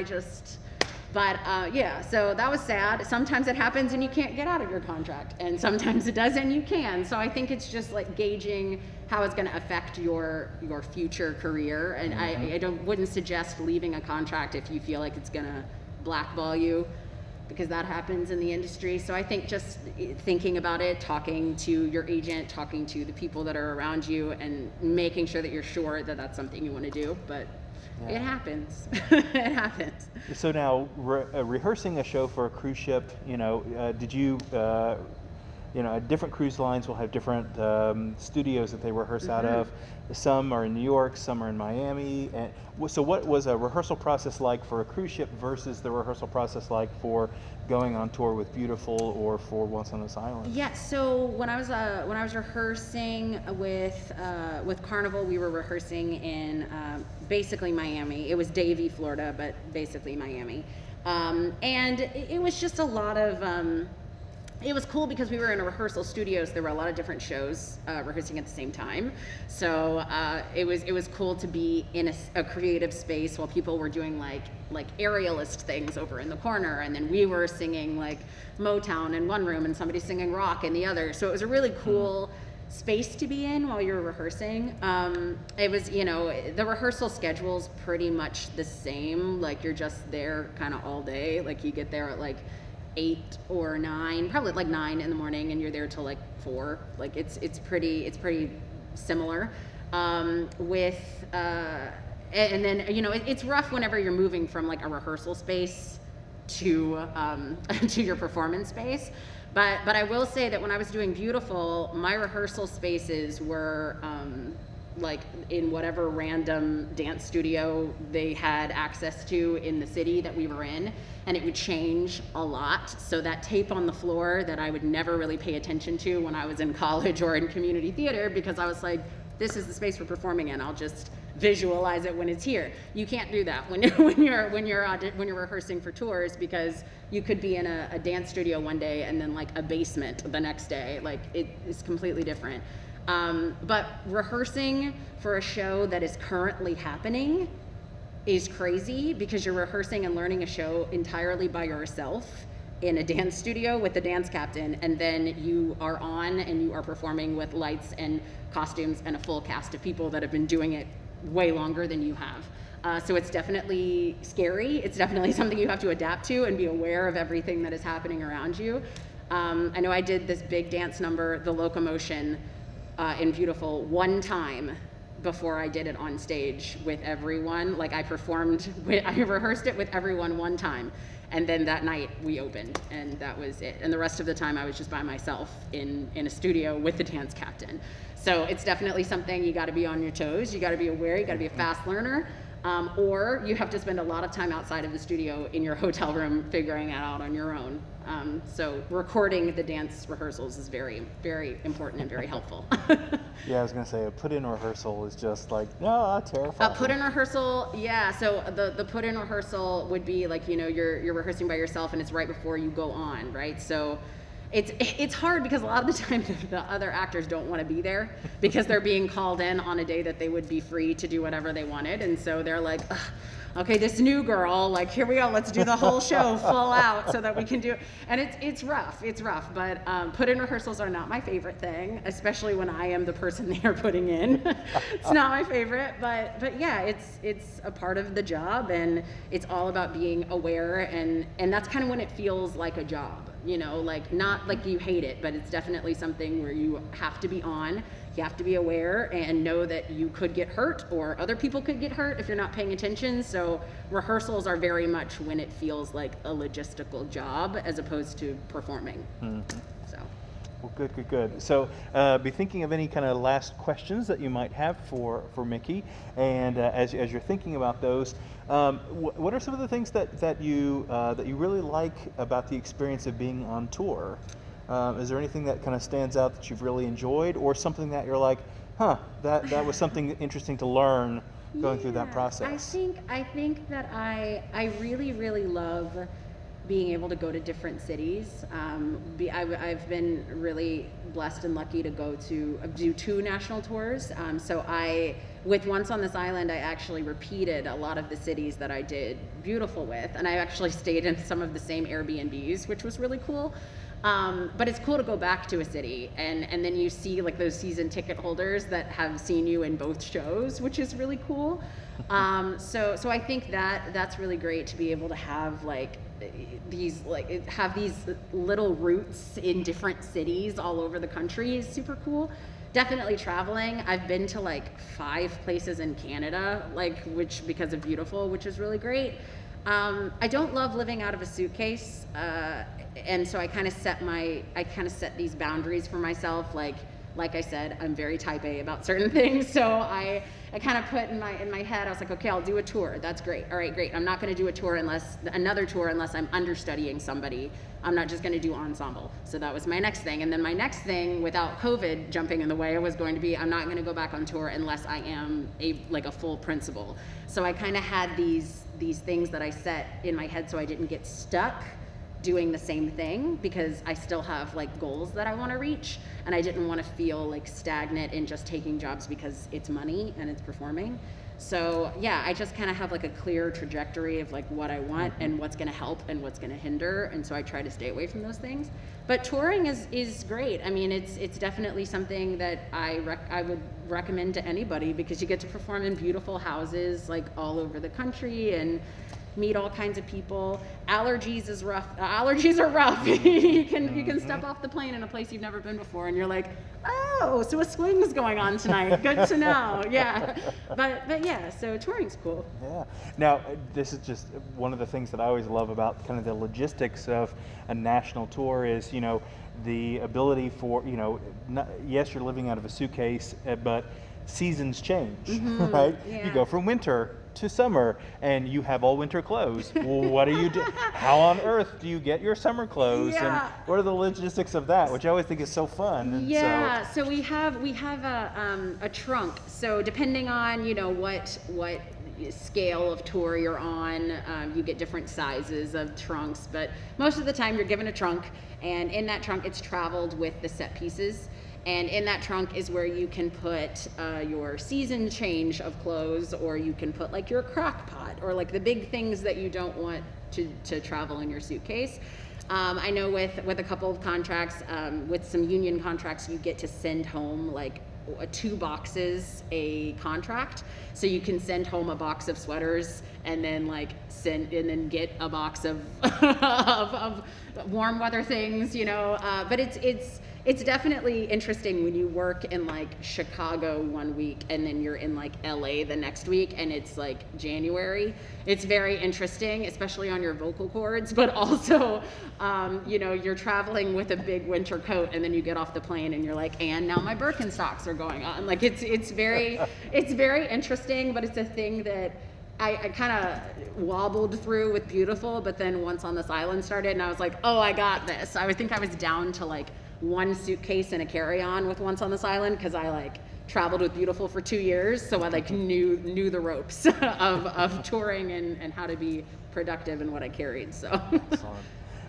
B: yeah, so that was sad. Sometimes it happens and you can't get out of your contract, and sometimes it does and you can. So I think it's just like gauging how it's going to affect your future career. And I wouldn't suggest leaving a contract if you feel like it's going to blackball you, because that happens in the industry. So I think just thinking about it, talking to your agent, talking to the people that are around you, and making sure that you're sure that that's something you want to do. But yeah. It happens. It happens.
A: So now, rehearsing a show for a cruise ship, you know, did you, you know, different cruise lines will have different studios that they rehearse out of. Some are in New York, some are in Miami. And so what was a rehearsal process like for a cruise ship versus the rehearsal process like for going on tour with Beautiful or for Once on This Island?
B: Yeah, so when I was rehearsing with Carnival, we were rehearsing in basically Miami. It was Davie, Florida, but basically Miami. And it was just a lot of it was cool because we were in a rehearsal studio, so there were a lot of different shows rehearsing at the same time. So it was cool to be in a creative space while people were doing like aerialist things over in the corner, and then we were singing like Motown in one room and somebody singing rock in the other. So it was a really cool space to be in while you're rehearsing. It was, you know, the rehearsal schedule's pretty much the same. Like you're just there kind of all day. Like you get there at like 8 or 9, probably like 9 in the morning, and you're there till like 4. Like it's pretty similar. And then, you know, it's rough whenever you're moving from like a rehearsal space to to your performance space. But I will say that when I was doing Beautiful, my rehearsal spaces were like in whatever random dance studio they had access to in the city that we were in, and it would change a lot. So that tape on the floor that I would never really pay attention to when I was in college or in community theater, because I was like, this is the space we're performing in, I'll just visualize it when it's here. You can't do that when you're rehearsing for tours, because you could be in a dance studio one day and then like a basement the next day. Like it is completely different. But rehearsing for a show that is currently happening is crazy, because you're rehearsing and learning a show entirely by yourself in a dance studio with the dance captain, and then you are on and you are performing with lights and costumes and a full cast of people that have been doing it way longer than you have. So it's definitely scary. It's definitely something you have to adapt to and be aware of everything that is happening around you. I know I did this big dance number, The Locomotion, in Beautiful one time before I did it on stage with everyone. Like I rehearsed it with everyone one time, and then that night we opened, and that was it. And the rest of the time I was just by myself in a studio with the dance captain. So it's definitely something you gotta be on your toes, you gotta be aware, you gotta be a fast learner, or you have to spend a lot of time outside of the studio in your hotel room figuring it out on your own. So recording the dance rehearsals is very, very important and very helpful.
A: Yeah, I was gonna say a put-in rehearsal is just like, no, terrifying.
B: A put-in rehearsal, yeah. So the put-in rehearsal would be like, you know, you're rehearsing by yourself, and it's right before you go on, right? So it's hard because a lot of the time the other actors don't want to be there because they're being called in on a day that they would be free to do whatever they wanted, and so they're like, ugh, okay, this new girl, like, here we go, let's do the whole show full out so that we can do it. And it's rough, but put-in rehearsals are not my favorite thing, especially when I am the person they are putting in. It's not my favorite, but yeah, it's a part of the job, and it's all about being aware, and that's kind of when it feels like a job, you know, like, not like you hate it, but it's definitely something where you have to be on. You have to be aware and know that you could get hurt, or other people could get hurt if you're not paying attention. So rehearsals are very much when it feels like a logistical job as opposed to performing. So.
A: Well, good. So be thinking of any kind of last questions that you might have for Mickey. And as you're thinking about those, what are some of the things that you really like about the experience of being on tour? Is there anything that kind of stands out that you've really enjoyed, or something that you're like, that was something interesting to learn going through that process?
B: I think that I really love being able to go to different cities. I've been really blessed and lucky to do 2 national tours. So with Once on This Island, I actually repeated a lot of the cities that I did Beautiful with, and I actually stayed in some of the same Airbnbs, which was really cool. But it's cool to go back to a city, and then you see like those season ticket holders that have seen you in both shows, which is really cool. So I think that's really great to be able to have these little roots in different cities all over the country is super cool. Definitely traveling. I've been to like 5 places in Canada, which because of Beautiful, which is really great. I don't love living out of a suitcase, and so I kind of set these boundaries for myself. Like I said, I'm very type A about certain things, so I kind of put in my head, I was like, okay, I'll do a tour. That's great. All right, great. I'm not going to do another tour unless I'm understudying somebody. I'm not just going to do ensemble. So that was my next thing. And then my next thing, without COVID jumping in the way, was going to be, I'm not going to go back on tour unless I am a full principal. So I kind of had these things that I set in my head so I didn't get stuck doing the same thing, because I still have goals that I want to reach, and I didn't want to feel stagnant in just taking jobs because it's money and it's performing. So yeah, I just kind of have a clear trajectory of what I want and what's going to help and what's going to hinder, and so I try to stay away from those things. But touring is great. I mean, it's definitely something that I would recommend to anybody, because you get to perform in beautiful houses all over the country and meet all kinds of people. Allergies is rough. Allergies are rough. you can step off the plane in a place you've never been before, and you're like, oh, so a swing's going on tonight. Good to know. Yeah, but yeah, so touring's cool.
A: Yeah. Now, this is just one of the things that I always love about kind of the logistics of a national tour is, the ability for, yes, you're living out of a suitcase, but seasons change, right?
B: Yeah.
A: You go from winter to summer, and you have all winter clothes. Well, what do you do? How on earth do you get your summer clothes?
B: Yeah.
A: And what are the logistics of that? Which I always think is so fun. And
B: so we have a trunk. So depending on what scale of tour you're on, you get different sizes of trunks. But most of the time, you're given a trunk, and in that trunk, it's traveled with the set pieces. And in that trunk is where you can put your season change of clothes, or you can put your crock pot, or the big things that you don't want to travel in your suitcase. I know with a couple of contracts, with some union contracts, you get to send home 2 boxes a contract. So you can send home a box of sweaters, and then get a box of of warm weather things, but it's definitely interesting when you work in Chicago one week and then you're in LA the next week, and it's January. It's very interesting, especially on your vocal cords, but also you're traveling with a big winter coat, and then you get off the plane and you're and now my Birkenstocks are going on. It's very interesting, but it's a thing that I kind of wobbled through with Beautiful, but then Once on This Island started, and I was like, oh, I got this. I think I was down to 1 suitcase and a carry-on with Once on This Island, because I traveled with Beautiful for 2 years, so I knew the ropes of touring and how to be productive in what I carried. So.
A: Excellent.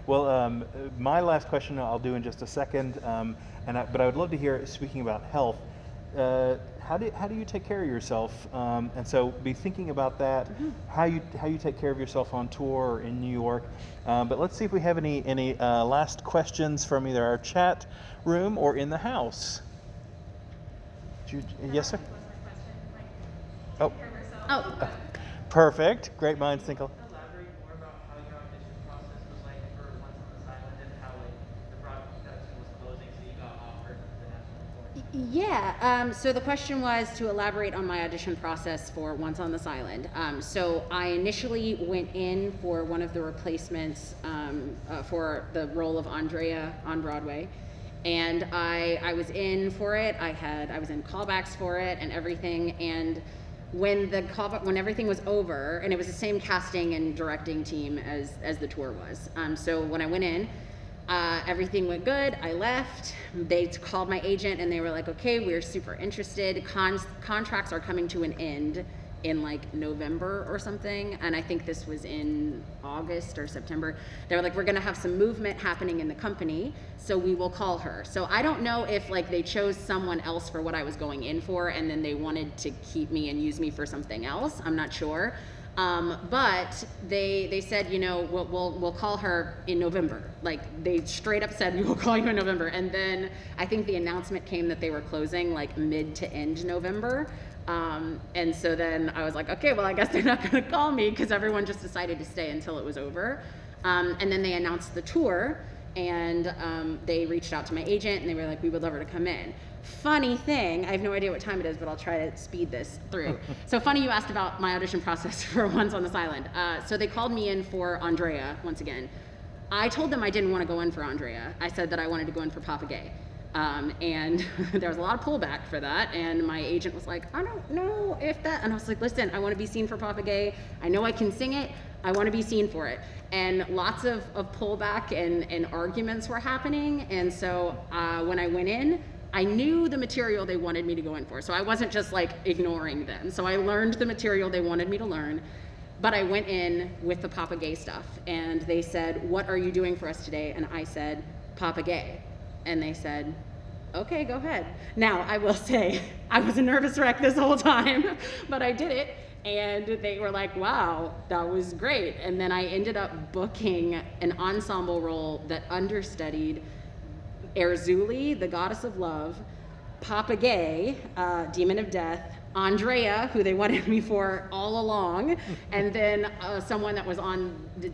A: Well, my last question I'll do in just a second, but I would love to hear, speaking about health, how do you take care of yourself? And so be thinking about that, how you take care of yourself on tour or in New York. But let's see if we have any last questions from either our chat room or in the house. Yes, sir. Oh,
B: Oh,
A: perfect. Great minds think alike.
E: Elaborate more about how your audition process was like for Once on the Island and how the production was closing, so you got offered the national report.
B: yeah. So the question was to elaborate on my audition process for Once on this Island. So I initially went in for one of the replacements for the role of Andrea on Broadway. And I was in for it. I was in callbacks for it and everything. And when everything was over, and it was the same casting and directing team as the tour was. So when I went in, everything went good. I left. They called my agent and they were like, okay, we're super interested. Contracts are coming to an end in like November or something. And I think this was in August or September. They were like, we're gonna have some movement happening in the company, so we will call her. So I don't know if like they chose someone else for what I was going in for and then they wanted to keep me and use me for something else. I'm not sure. But they said, you know, we'll call her in November. Like they straight up said, we will call you in November. And then I think the announcement came that they were closing like mid to end November. And so then I was like, okay, well, I guess they're not going to call me because everyone just decided to stay until it was over. And then they announced the tour and they reached out to my agent and they were like, we would love her to come in. Funny thing, I have no idea what time it is, but I'll try to speed this through. So funny you asked about my audition process for Once on this Island. So they called me in for Andrea once again. I told them I didn't want to go in for Andrea. I said that I wanted to go in for Papa Gay. And there was a lot of pullback for that, and my agent was like, I don't know if that, and I was like, listen, I want to be seen for Papa Gay. I know I can sing it. I want to be seen for it. And lots of pullback and arguments were happening, and so when I went in, I knew the material they wanted me to go in for, so I wasn't just like ignoring them. So I learned the material they wanted me to learn, but I went in with the Papa Gay stuff, and they said, what are you doing for us today? And I said, Papa Gay. And they said, okay, go ahead. Now, I will say, I was a nervous wreck this whole time, but I did it, and they were like, wow, that was great. And then I ended up booking an ensemble role that understudied Erzuli, the goddess of love, Papa Gay, demon of death, Andrea, who they wanted me for all along, and then someone that was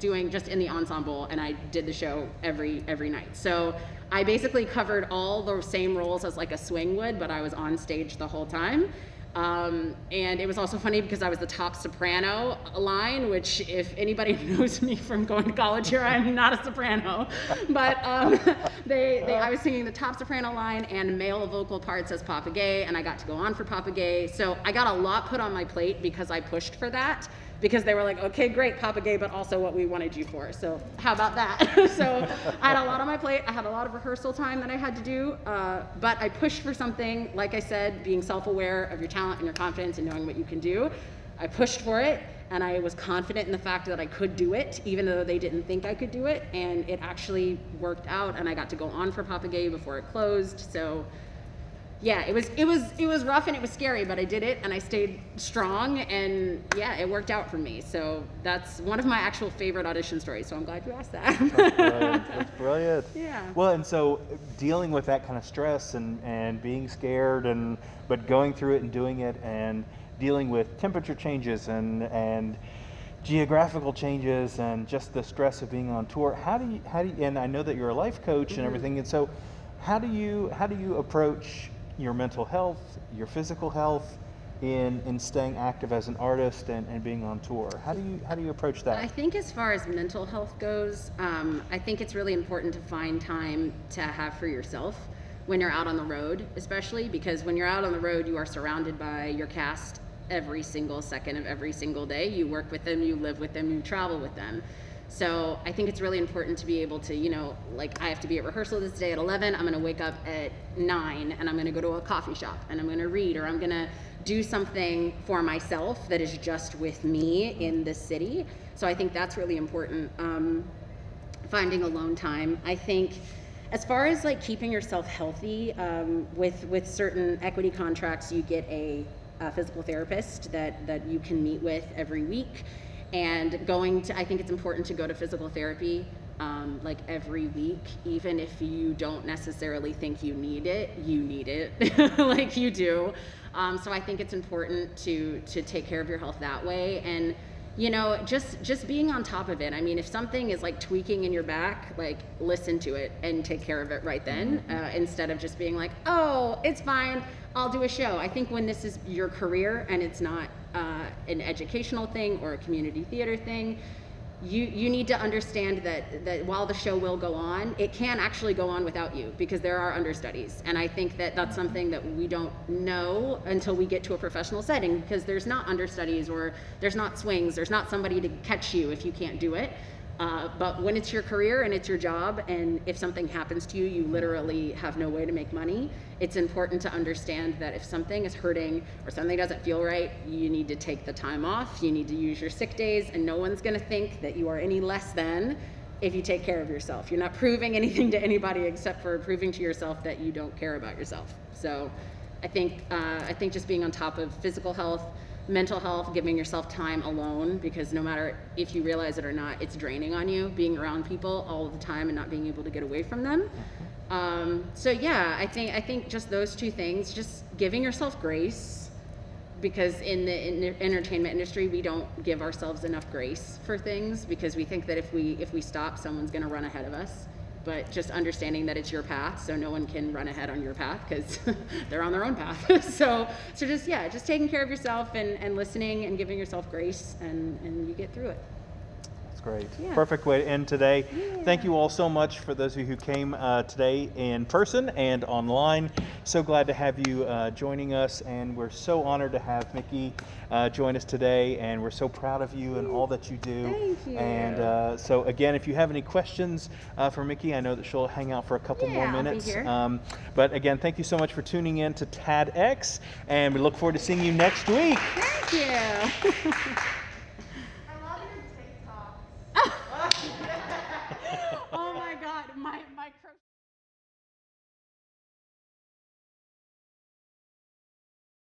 B: doing just in the ensemble, and I did the show every night. So I basically covered all the same roles as like a swing would, but I was on stage the whole time. And it was also funny because I was the top soprano line, which if anybody knows me from going to college here, I'm not a soprano. But I was singing the top soprano line and male vocal parts as Papa Gay, and I got to go on for Papa Gay. So I got a lot put on my plate because I pushed for that, because they were like, okay, great, Papa Gay, but also what we wanted you for. So how about that? So I had a lot on my plate. I had a lot of rehearsal time that I had to do, but I pushed for something, like I said, being self-aware of your talent and your confidence and knowing what you can do. I pushed for it, and I was confident in the fact that I could do it, even though they didn't think I could do it, and it actually worked out, and I got to go on for Papa Gay before it closed. So yeah, it was rough and it was scary, but I did it and I stayed strong, and yeah, it worked out for me. So that's one of my actual favorite audition stories. So I'm glad you asked that.
A: That's brilliant. That's brilliant.
B: Yeah.
A: Well, and so dealing with that kind of stress and being scared but going through it and doing it, and dealing with temperature changes and geographical changes and just the stress of being on tour. How do you and I know that you're a life coach and everything, and so how do you approach your mental health, your physical health in staying active as an artist and being on tour? How do you approach that?
B: I think as far as mental health goes, I think it's really important to find time to have for yourself when you're out on the road, especially because when you're out on the road, you are surrounded by your cast every single second of every single day. You work with them, you live with them, you travel with them. So I think it's really important to be able to, like I have to be at rehearsal this day at 11, I'm gonna wake up at 9 and I'm gonna go to a coffee shop and I'm gonna read, or I'm gonna do something for myself that is just with me in this city. So I think that's really important, finding alone time. I think As far as like keeping yourself healthy, with certain equity contracts, you get a physical therapist that you can meet with every week. And I think it's important to go to physical therapy like every week, even if you don't necessarily think you need it, like you do. So I think it's important to take care of your health that way. And you know, just being on top of it. I mean, if something is like tweaking in your back, like listen to it and take care of it right then, instead of just being like, oh, it's fine, I'll do a show. I think when this is your career and it's not an educational thing or a community theater thing, you need to understand that while the show will go on, it can actually go on without you, because there are understudies. And I think that that's something that we don't know until we get to a professional setting, because there's not understudies, or there's not swings, there's not somebody to catch you if you can't do it. But when it's your career and it's your job, and if something happens to you, you literally have no way to make money, it's important to understand that if something is hurting or something doesn't feel right, you need to take the time off, you need to use your sick days, and no one's gonna think that you are any less than if you take care of yourself. You're not proving anything to anybody except for proving to yourself that you don't care about yourself. So I think just being on top of physical health, mental health, giving yourself time alone, because no matter if you realize it or not, it's draining on you, being around people all the time and not being able to get away from them. So yeah, I think just those two things, just giving yourself grace, because in the entertainment industry, we don't give ourselves enough grace for things, because we think that if we stop, someone's gonna run ahead of us. But just understanding that it's your path, so no one can run ahead on your path, because they're on their own path. so just taking care of yourself and listening and giving yourself grace, and you get through it.
A: That's great.
B: Yeah.
A: Perfect way to end today.
B: Yeah.
A: Thank you all so much for those of you who came today in person and online. So glad to have you joining us, and we're so honored to have Mickey join us today, and we're so proud of you and all that you do.
B: Thank you.
A: And so again, if you have any questions for Mickey, I know that she'll hang out for a couple more
B: Yeah, I'll be
A: minutes.
B: here.
A: But again, thank you so much for tuning in to TADx, and we look forward to seeing you next week.
B: Thank you.